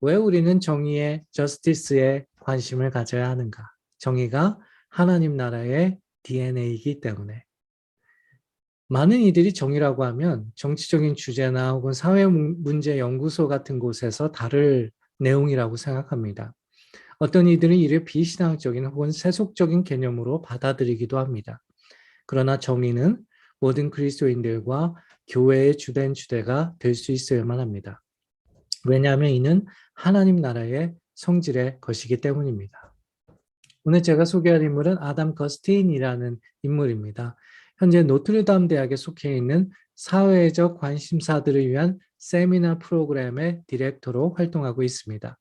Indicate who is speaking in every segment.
Speaker 1: 왜 우리는 정의의 justice에 관심을 가져야 하는가? 정의가 하나님 나라의 DNA이기 때문에. 많은 이들이 정의라고 하면 정치적인 주제나 혹은 사회 문제 연구소 같은 곳에서 다룰 내용이라고 생각합니다. 어떤 이들은 이를 비신앙적인 혹은 세속적인 개념으로 받아들이기도 합니다. 그러나 정의는 모든 그리스도인들과 교회의 주된 주제가 될 수 있어야만 합니다. 왜냐하면 이는 하나님 나라의 성질의 것이기 때문입니다. 오늘 제가 소개할 인물은 아담 거스틴이라는 인물입니다. 현재 노트르담 대학에 속해 있는 사회적 관심사들을 위한 세미나 프로그램의 디렉터로 활동하고 있습니다.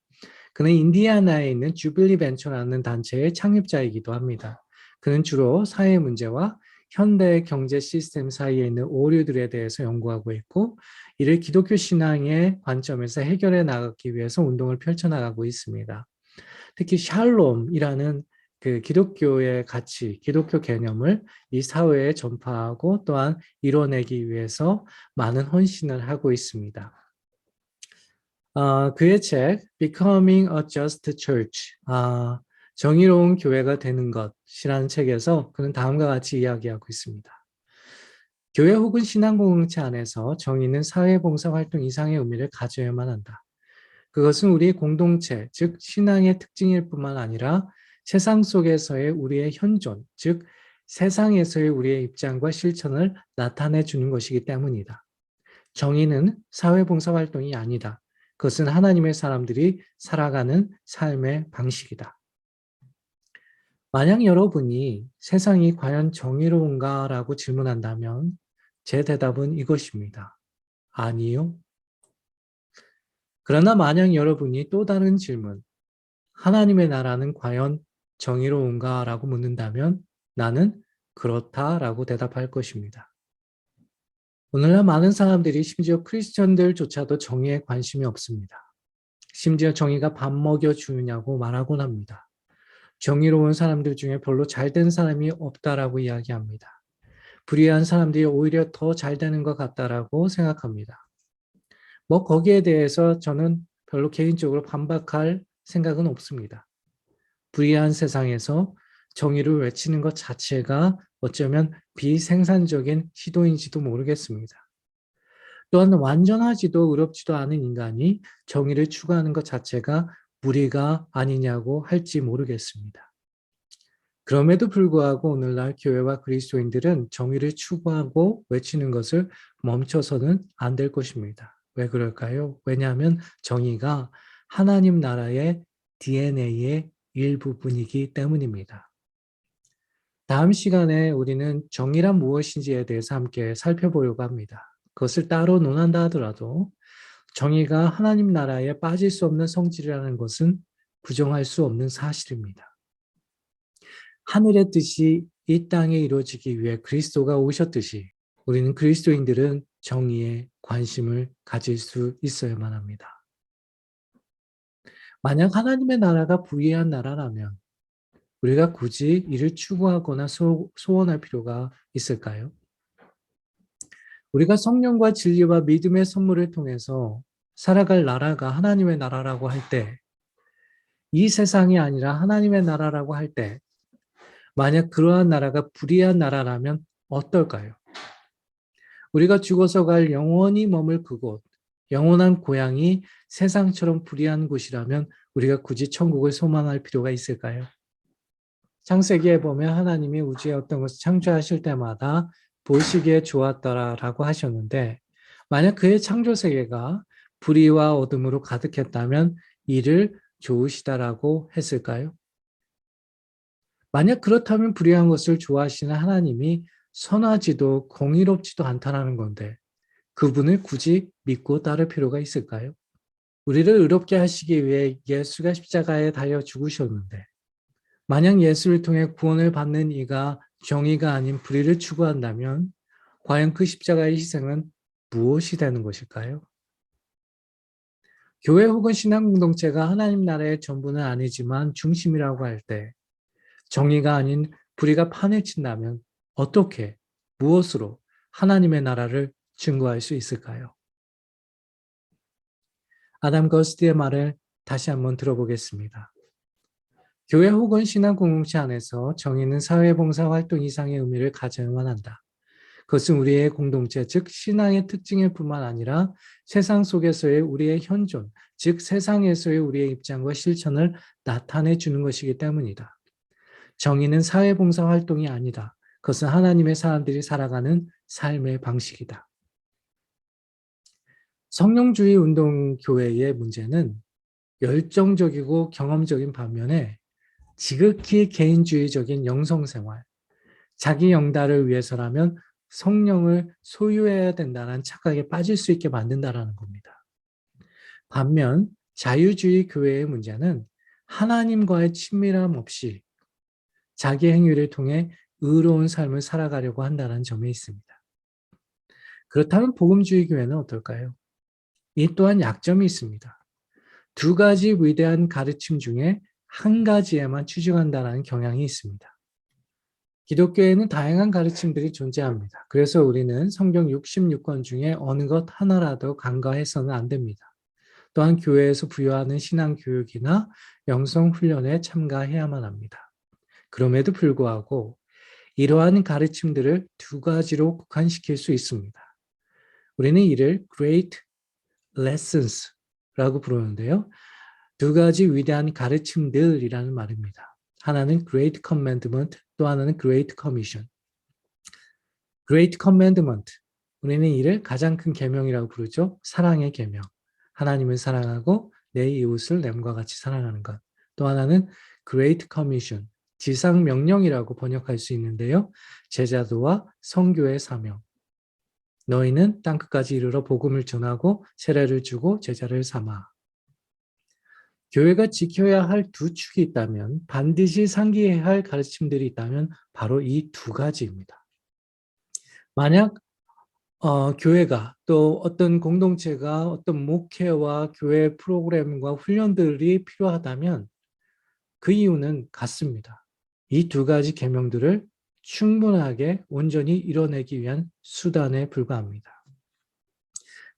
Speaker 1: 그는 인디애나에 있는 주빌리 벤처라는 단체의 창립자이기도 합니다. 그는 주로 사회 문제와 현대 경제 시스템 사이에 있는 오류들에 대해서 연구하고 있고, 이를 기독교 신앙의 관점에서 해결해 나가기 위해서 운동을 펼쳐나가고 있습니다. 특히 샬롬이라는 그 기독교의 가치, 기독교 개념을 이 사회에 전파하고 또한 이뤄내기 위해서 많은 헌신을 하고 있습니다. 그의 책 Becoming a Just Church, 정의로운 교회가 되는 것이라는 책에서 그는 다음과 같이 이야기하고 있습니다. 교회 혹은 신앙공동체 안에서 정의는 사회봉사 활동 이상의 의미를 가져야만 한다. 그것은 우리의 공동체, 즉 신앙의 특징일 뿐만 아니라 세상 속에서의 우리의 현존, 즉 세상에서의 우리의 입장과 실천을 나타내 주는 것이기 때문이다. 정의는 사회봉사 활동이 아니다. 그것은 하나님의 사람들이 살아가는 삶의 방식이다. 만약 여러분이 세상이 과연 정의로운가라고 질문한다면 제 대답은 이것입니다. 아니요. 그러나 만약 여러분이 또 다른 질문, 하나님의 나라는 과연 정의로운가라고 묻는다면 나는 그렇다라고 대답할 것입니다. 오늘날 많은 사람들이 심지어 크리스천들조차도 정의에 관심이 없습니다. 심지어 정의가 밥 먹여주느냐고 말하곤 합니다. 정의로운 사람들 중에 별로 잘된 사람이 없다라고 이야기합니다. 불의한 사람들이 오히려 더 잘되는 것 같다라고 생각합니다. 거기에 대해서 저는 별로 개인적으로 반박할 생각은 없습니다. 불의한 세상에서 정의를 외치는 것 자체가 어쩌면 비생산적인 시도인지도 모르겠습니다. 또한 완전하지도 의롭지도 않은 인간이 정의를 추구하는 것 자체가 무리가 아니냐고 할지 모르겠습니다. 그럼에도 불구하고 오늘날 교회와 그리스도인들은 정의를 추구하고 외치는 것을 멈춰서는 안 될 것입니다. 왜 그럴까요? 왜냐하면 정의가 하나님 나라의 DNA의 일부분이기 때문입니다. 다음 시간에 우리는 정의란 무엇인지에 대해서 함께 살펴보려고 합니다. 그것을 따로 논한다 하더라도 정의가 하나님 나라에 빠질 수 없는 성질이라는 것은 부정할 수 없는 사실입니다. 하늘의 뜻이 이 땅에 이루어지기 위해 그리스도가 오셨듯이 우리는 그리스도인들은 정의에 관심을 가질 수 있어야만 합니다. 만약 하나님의 나라가 부유한 나라라면 우리가 굳이 이를 추구하거나 소원할 필요가 있을까요? 우리가 성령과 진리와 믿음의 선물을 통해서 살아갈 나라가 하나님의 나라라고 할 때, 이 세상이 아니라 하나님의 나라라고 할 때, 만약 그러한 나라가 불의한 나라라면 어떨까요? 우리가 죽어서 갈 영원히 머물 그곳, 영원한 고향이 세상처럼 불의한 곳이라면 우리가 굳이 천국을 소망할 필요가 있을까요? 창세기에 보면 하나님이 우주의 어떤 것을 창조하실 때마다 보시기에 좋았더라라고 하셨는데, 만약 그의 창조 세계가 불의와 어둠으로 가득했다면 이를 좋으시다라고 했을까요? 만약 그렇다면 불의한 것을 좋아하시는 하나님이 선하지도 공의롭지도 않다라는 건데 그분을 굳이 믿고 따를 필요가 있을까요? 우리를 의롭게 하시기 위해 예수가 십자가에 달려 죽으셨는데 만약 예수를 통해 구원을 받는 이가 정의가 아닌 불의를 추구한다면 과연 그 십자가의 희생은 무엇이 되는 것일까요? 교회 혹은 신앙 공동체가 하나님 나라의 전부는 아니지만 중심이라고 할 때 정의가 아닌 불의가 판을 친다면 어떻게, 무엇으로 하나님의 나라를 증거할 수 있을까요? 아담 거스트의 말을 다시 한번 들어보겠습니다. 교회 혹은 신앙 공동체 안에서 정의는 사회봉사 활동 이상의 의미를 가져야만 한다. 그것은 우리의 공동체, 즉 신앙의 특징일 뿐만 아니라 세상 속에서의 우리의 현존, 즉 세상에서의 우리의 입장과 실천을 나타내 주는 것이기 때문이다. 정의는 사회봉사 활동이 아니다. 그것은 하나님의 사람들이 살아가는 삶의 방식이다. 성령주의 운동 교회의 문제는 열정적이고 경험적인 반면에 지극히 개인주의적인 영성생활, 자기 영달을 위해서라면 성령을 소유해야 된다는 착각에 빠질 수 있게 만든다라는 겁니다. 반면 자유주의 교회의 문제는 하나님과의 친밀함 없이 자기 행위를 통해 의로운 삶을 살아가려고 한다는 점에 있습니다. 그렇다면 복음주의 교회는 어떨까요? 이 또한 약점이 있습니다. 두 가지 위대한 가르침 중에 한 가지에만 치중한다는 경향이 있습니다. 기독교에는 다양한 가르침들이 존재합니다. 그래서 우리는 성경 66권 중에 어느 것 하나라도 간과해서는 안 됩니다. 또한 교회에서 부여하는 신앙교육이나 영성훈련에 참가해야만 합니다. 그럼에도 불구하고 이러한 가르침들을 두 가지로 국한시킬 수 있습니다. 우리는 이를 Great Lessons라고 부르는데요. 두 가지 위대한 가르침들이라는 말입니다. 하나는 Great Commandment, 또 하나는 Great Commission. Great Commandment, 우리는 이를 가장 큰 계명이라고 부르죠. 사랑의 계명. 하나님을 사랑하고 내 이웃을 남과 같이 사랑하는 것. 또 하나는 Great Commission, 지상 명령이라고 번역할 수 있는데요. 제자도와 선교의 사명. 너희는 땅끝까지 이르러 복음을 전하고 세례를 주고 제자를 삼아. 교회가 지켜야 할 두 축이 있다면, 반드시 상기해야 할 가르침들이 있다면 바로 이 두 가지입니다. 만약 교회가 또 어떤 공동체가 어떤 목회와 교회 프로그램과 훈련들이 필요하다면 그 이유는 같습니다. 이 두 가지 계명들을 충분하게 온전히 이뤄내기 위한 수단에 불과합니다.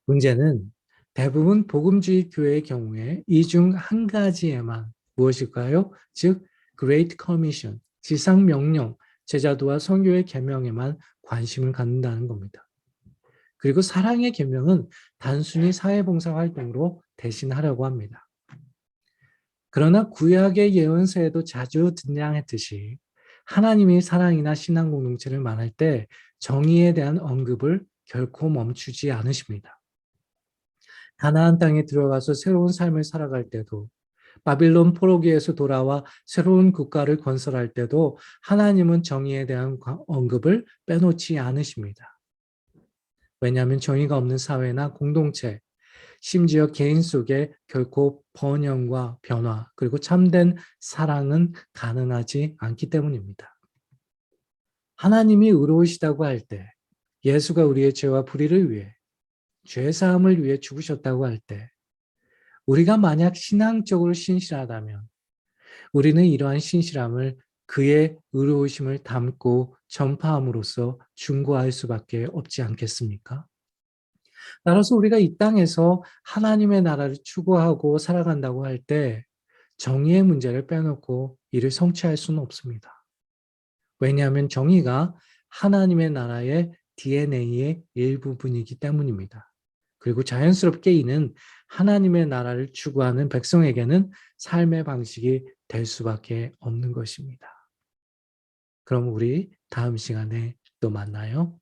Speaker 1: 문제는 대부분 복음주의 교회의 경우에 이 중 한 가지에만 무엇일까요? 즉 Great Commission, 지상 명령, 제자도와 선교의 계명에만 관심을 갖는다는 겁니다. 그리고 사랑의 계명은 단순히 사회봉사 활동으로 대신하려고 합니다. 그러나 구약의 예언서에도 자주 등장했듯이 하나님이 사랑이나 신앙 공동체를 말할 때 정의에 대한 언급을 결코 멈추지 않으십니다. 가나안 땅에 들어가서 새로운 삶을 살아갈 때도, 바빌론 포로기에서 돌아와 새로운 국가를 건설할 때도 하나님은 정의에 대한 언급을 빼놓지 않으십니다. 왜냐하면 정의가 없는 사회나 공동체, 심지어 개인 속에 결코 번영과 변화, 그리고 참된 사랑은 가능하지 않기 때문입니다. 하나님이 의로우시다고 할 때, 예수가 우리의 죄와 불의를 위해, 죄사함을 위해 죽으셨다고 할 때, 우리가 만약 신앙적으로 신실하다면 우리는 이러한 신실함을 그의 의로우심을 담고 전파함으로써 중고할 수밖에 없지 않겠습니까? 따라서 우리가 이 땅에서 하나님의 나라를 추구하고 살아간다고 할 때 정의의 문제를 빼놓고 이를 성취할 수는 없습니다. 왜냐하면 정의가 하나님의 나라의 DNA의 일부분이기 때문입니다. 그리고 자연스럽게 이는 하나님의 나라를 추구하는 백성에게는 삶의 방식이 될 수밖에 없는 것입니다. 그럼 우리 다음 시간에 또 만나요.